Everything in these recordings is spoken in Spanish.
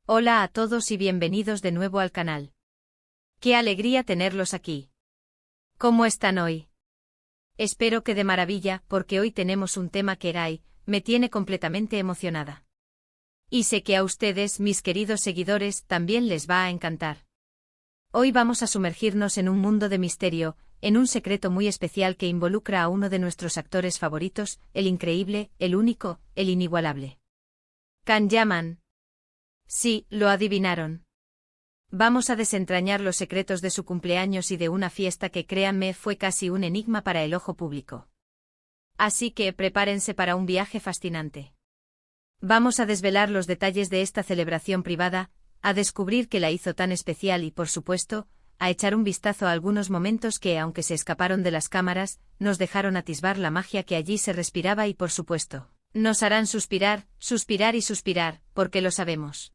Hola a todos y bienvenidos de nuevo al canal. ¡Qué alegría tenerlos aquí! ¿Cómo están hoy? Espero que de maravilla, porque hoy tenemos un tema que me tiene completamente emocionada. Y sé que a ustedes, mis queridos seguidores, también les va a encantar. Hoy vamos a sumergirnos en un mundo de misterio, en un secreto muy especial que involucra a uno de nuestros actores favoritos, el increíble, el único, el inigualable. Can Yaman. Sí, lo adivinaron. Vamos a desentrañar los secretos de su cumpleaños y de una fiesta que, créanme, fue casi un enigma para el ojo público. Así que prepárense para un viaje fascinante. Vamos a desvelar los detalles de esta celebración privada, a descubrir qué la hizo tan especial y, por supuesto, a echar un vistazo a algunos momentos que, aunque se escaparon de las cámaras, nos dejaron atisbar la magia que allí se respiraba y, por supuesto, nos harán suspirar, suspirar y suspirar, porque lo sabemos.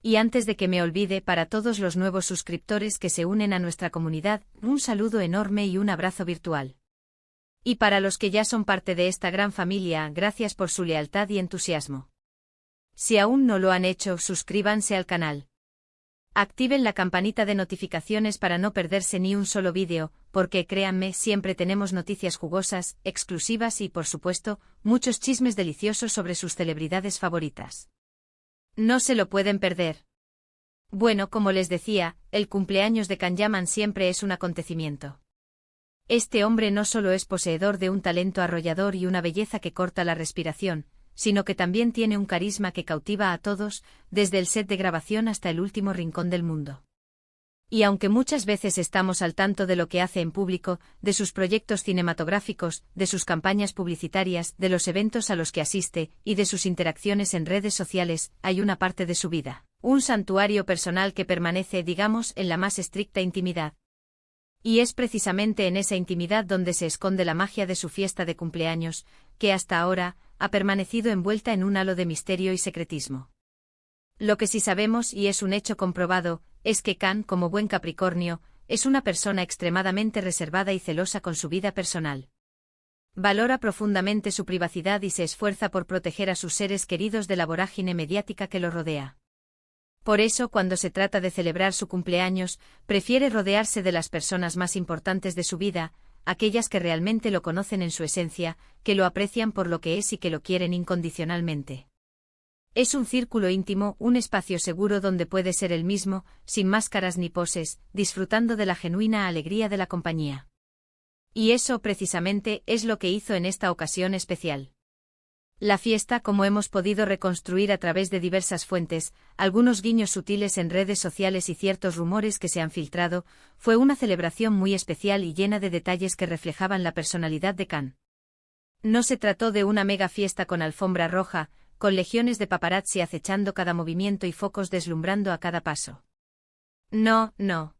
Y antes de que me olvide, para todos los nuevos suscriptores que se unen a nuestra comunidad, un saludo enorme y un abrazo virtual. Y para los que ya son parte de esta gran familia, gracias por su lealtad y entusiasmo. Si aún no lo han hecho, suscríbanse al canal. Activen la campanita de notificaciones para no perderse ni un solo vídeo, porque créanme, siempre tenemos noticias jugosas, exclusivas y, por supuesto, muchos chismes deliciosos sobre sus celebridades favoritas. No se lo pueden perder. Bueno, como les decía, el cumpleaños de Can Yaman siempre es un acontecimiento. Este hombre no solo es poseedor de un talento arrollador y una belleza que corta la respiración, sino que también tiene un carisma que cautiva a todos, desde el set de grabación hasta el último rincón del mundo. Y aunque muchas veces estamos al tanto de lo que hace en público, de sus proyectos cinematográficos, de sus campañas publicitarias, de los eventos a los que asiste, y de sus interacciones en redes sociales, hay una parte de su vida, un santuario personal que permanece, digamos, en la más estricta intimidad. Y es precisamente en esa intimidad donde se esconde la magia de su fiesta de cumpleaños, que hasta ahora ha permanecido envuelta en un halo de misterio y secretismo. Lo que sí sabemos, y es un hecho comprobado, es que Can, como buen Capricornio, es una persona extremadamente reservada y celosa con su vida personal. Valora profundamente su privacidad y se esfuerza por proteger a sus seres queridos de la vorágine mediática que lo rodea. Por eso, cuando se trata de celebrar su cumpleaños, prefiere rodearse de las personas más importantes de su vida, aquellas que realmente lo conocen en su esencia, que lo aprecian por lo que es y que lo quieren incondicionalmente. Es un círculo íntimo, un espacio seguro donde puede ser él mismo, sin máscaras ni poses, disfrutando de la genuina alegría de la compañía. Y eso precisamente es lo que hizo en esta ocasión especial. La fiesta, como hemos podido reconstruir a través de diversas fuentes, algunos guiños sutiles en redes sociales y ciertos rumores que se han filtrado, fue una celebración muy especial y llena de detalles que reflejaban la personalidad de Can. No se trató de una mega fiesta con alfombra roja, con legiones de paparazzi acechando cada movimiento y focos deslumbrando a cada paso. No, no.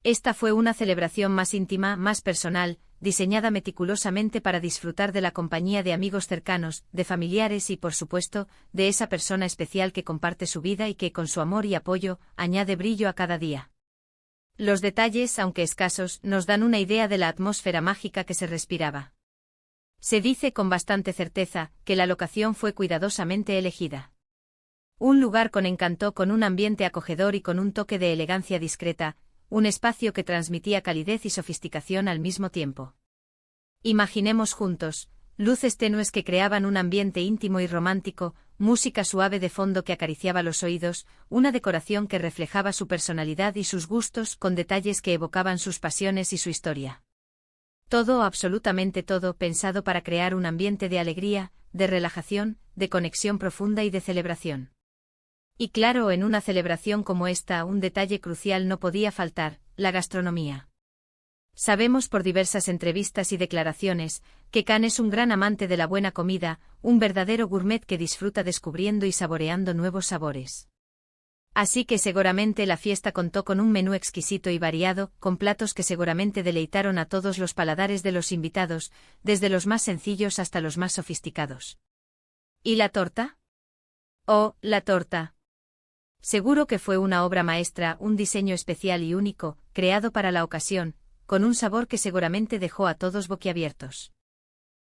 Esta fue una celebración más íntima, más personal, diseñada meticulosamente para disfrutar de la compañía de amigos cercanos, de familiares y, por supuesto, de esa persona especial que comparte su vida y que, con su amor y apoyo, añade brillo a cada día. Los detalles, aunque escasos, nos dan una idea de la atmósfera mágica que se respiraba. Se dice con bastante certeza que la locación fue cuidadosamente elegida. Un lugar con encanto, con un ambiente acogedor y con un toque de elegancia discreta, un espacio que transmitía calidez y sofisticación al mismo tiempo. Imaginemos juntos, luces tenues que creaban un ambiente íntimo y romántico, música suave de fondo que acariciaba los oídos, una decoración que reflejaba su personalidad y sus gustos con detalles que evocaban sus pasiones y su historia. Todo, absolutamente todo, pensado para crear un ambiente de alegría, de relajación, de conexión profunda y de celebración. Y claro, en una celebración como esta, un detalle crucial no podía faltar: la gastronomía. Sabemos por diversas entrevistas y declaraciones que Can es un gran amante de la buena comida, un verdadero gourmet que disfruta descubriendo y saboreando nuevos sabores. Así que seguramente la fiesta contó con un menú exquisito y variado, con platos que seguramente deleitaron a todos los paladares de los invitados, desde los más sencillos hasta los más sofisticados. ¿Y la torta? Oh, la torta. Seguro que fue una obra maestra, un diseño especial y único, creado para la ocasión, con un sabor que seguramente dejó a todos boquiabiertos.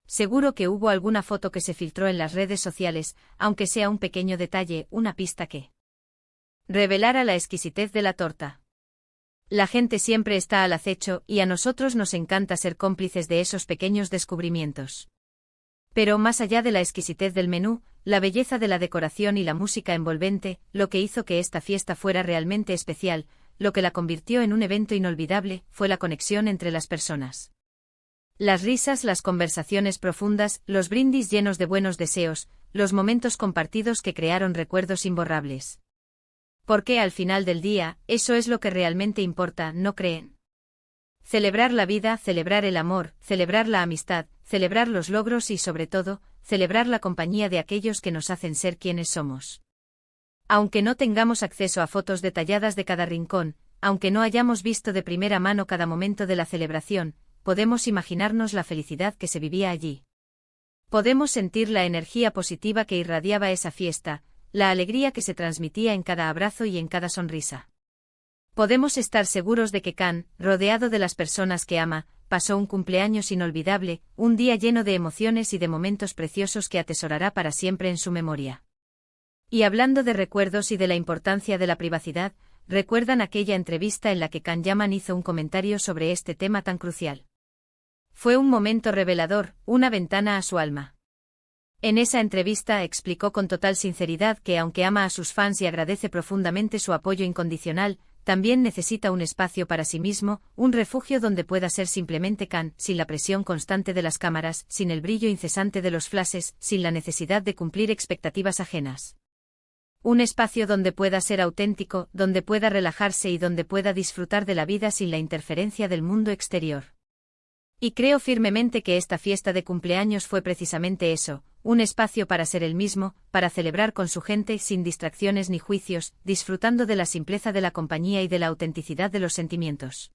Seguro que hubo alguna foto que se filtró en las redes sociales, aunque sea un pequeño detalle, una pista que Revelara la exquisitez de la torta. La gente siempre está al acecho y a nosotros nos encanta ser cómplices de esos pequeños descubrimientos. Pero más allá de la exquisitez del menú, la belleza de la decoración y la música envolvente, lo que hizo que esta fiesta fuera realmente especial, lo que la convirtió en un evento inolvidable, fue la conexión entre las personas. Las risas, las conversaciones profundas, los brindis llenos de buenos deseos, los momentos compartidos que crearon recuerdos imborrables. Porque al final del día, eso es lo que realmente importa, ¿no creen? Celebrar la vida, celebrar el amor, celebrar la amistad, celebrar los logros y sobre todo, celebrar la compañía de aquellos que nos hacen ser quienes somos. Aunque no tengamos acceso a fotos detalladas de cada rincón, aunque no hayamos visto de primera mano cada momento de la celebración, podemos imaginarnos la felicidad que se vivía allí. Podemos sentir la energía positiva que irradiaba esa fiesta, la alegría que se transmitía en cada abrazo y en cada sonrisa. Podemos estar seguros de que Can, rodeado de las personas que ama, pasó un cumpleaños inolvidable, un día lleno de emociones y de momentos preciosos que atesorará para siempre en su memoria. Y hablando de recuerdos y de la importancia de la privacidad, ¿recuerdan aquella entrevista en la que Can Yaman hizo un comentario sobre este tema tan crucial? Fue un momento revelador, una ventana a su alma. En esa entrevista explicó con total sinceridad que aunque ama a sus fans y agradece profundamente su apoyo incondicional, también necesita un espacio para sí mismo, un refugio donde pueda ser simplemente Can, sin la presión constante de las cámaras, sin el brillo incesante de los flashes, sin la necesidad de cumplir expectativas ajenas. Un espacio donde pueda ser auténtico, donde pueda relajarse y donde pueda disfrutar de la vida sin la interferencia del mundo exterior. Y creo firmemente que esta fiesta de cumpleaños fue precisamente eso, un espacio para ser él mismo, para celebrar con su gente sin distracciones ni juicios, disfrutando de la simpleza de la compañía y de la autenticidad de los sentimientos.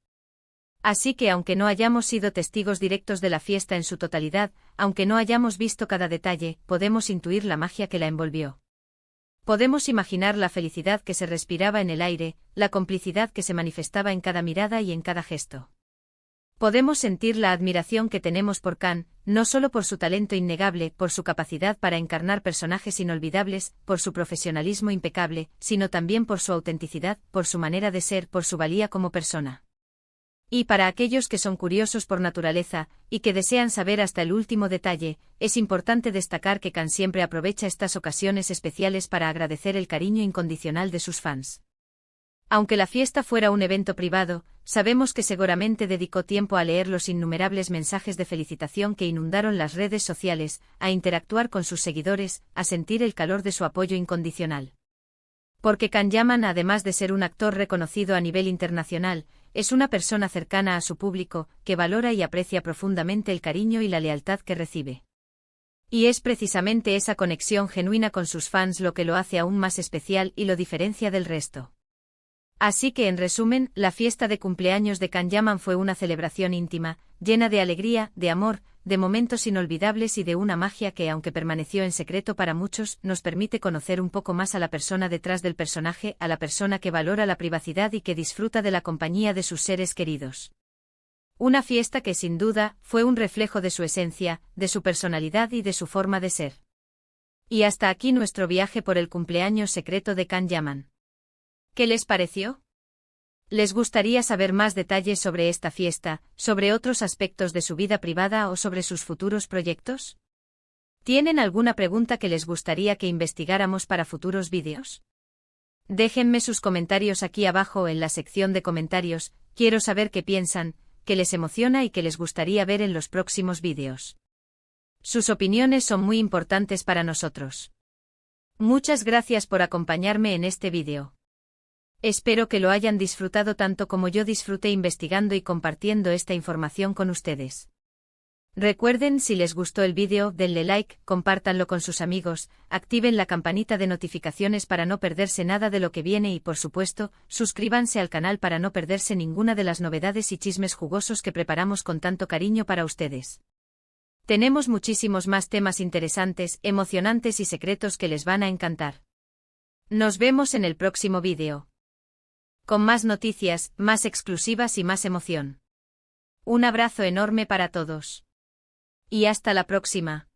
Así que aunque no hayamos sido testigos directos de la fiesta en su totalidad, aunque no hayamos visto cada detalle, podemos intuir la magia que la envolvió. Podemos imaginar la felicidad que se respiraba en el aire, la complicidad que se manifestaba en cada mirada y en cada gesto. Podemos sentir la admiración que tenemos por Can, no solo por su talento innegable, por su capacidad para encarnar personajes inolvidables, por su profesionalismo impecable, sino también por su autenticidad, por su manera de ser, por su valía como persona. Y para aquellos que son curiosos por naturaleza, y que desean saber hasta el último detalle, es importante destacar que Can siempre aprovecha estas ocasiones especiales para agradecer el cariño incondicional de sus fans. Aunque la fiesta fuera un evento privado, sabemos que seguramente dedicó tiempo a leer los innumerables mensajes de felicitación que inundaron las redes sociales, a interactuar con sus seguidores, a sentir el calor de su apoyo incondicional. Porque Can Yaman, además de ser un actor reconocido a nivel internacional, es una persona cercana a su público, que valora y aprecia profundamente el cariño y la lealtad que recibe. Y es precisamente esa conexión genuina con sus fans lo que lo hace aún más especial y lo diferencia del resto. Así que en resumen, la fiesta de cumpleaños de Can Yaman fue una celebración íntima, llena de alegría, de amor, de momentos inolvidables y de una magia que, aunque permaneció en secreto para muchos, nos permite conocer un poco más a la persona detrás del personaje, a la persona que valora la privacidad y que disfruta de la compañía de sus seres queridos. Una fiesta que sin duda, fue un reflejo de su esencia, de su personalidad y de su forma de ser. Y hasta aquí nuestro viaje por el cumpleaños secreto de Can Yaman. ¿Qué les pareció? ¿Les gustaría saber más detalles sobre esta fiesta, sobre otros aspectos de su vida privada o sobre sus futuros proyectos? ¿Tienen alguna pregunta que les gustaría que investigáramos para futuros vídeos? Déjenme sus comentarios aquí abajo en la sección de comentarios, quiero saber qué piensan, qué les emociona y qué les gustaría ver en los próximos vídeos. Sus opiniones son muy importantes para nosotros. Muchas gracias por acompañarme en este vídeo. Espero que lo hayan disfrutado tanto como yo disfruté investigando y compartiendo esta información con ustedes. Recuerden, si les gustó el vídeo, denle like, compártanlo con sus amigos, activen la campanita de notificaciones para no perderse nada de lo que viene y, por supuesto, suscríbanse al canal para no perderse ninguna de las novedades y chismes jugosos que preparamos con tanto cariño para ustedes. Tenemos muchísimos más temas interesantes, emocionantes y secretos que les van a encantar. Nos vemos en el próximo vídeo. Con más noticias, más exclusivas y más emoción. Un abrazo enorme para todos. Y hasta la próxima.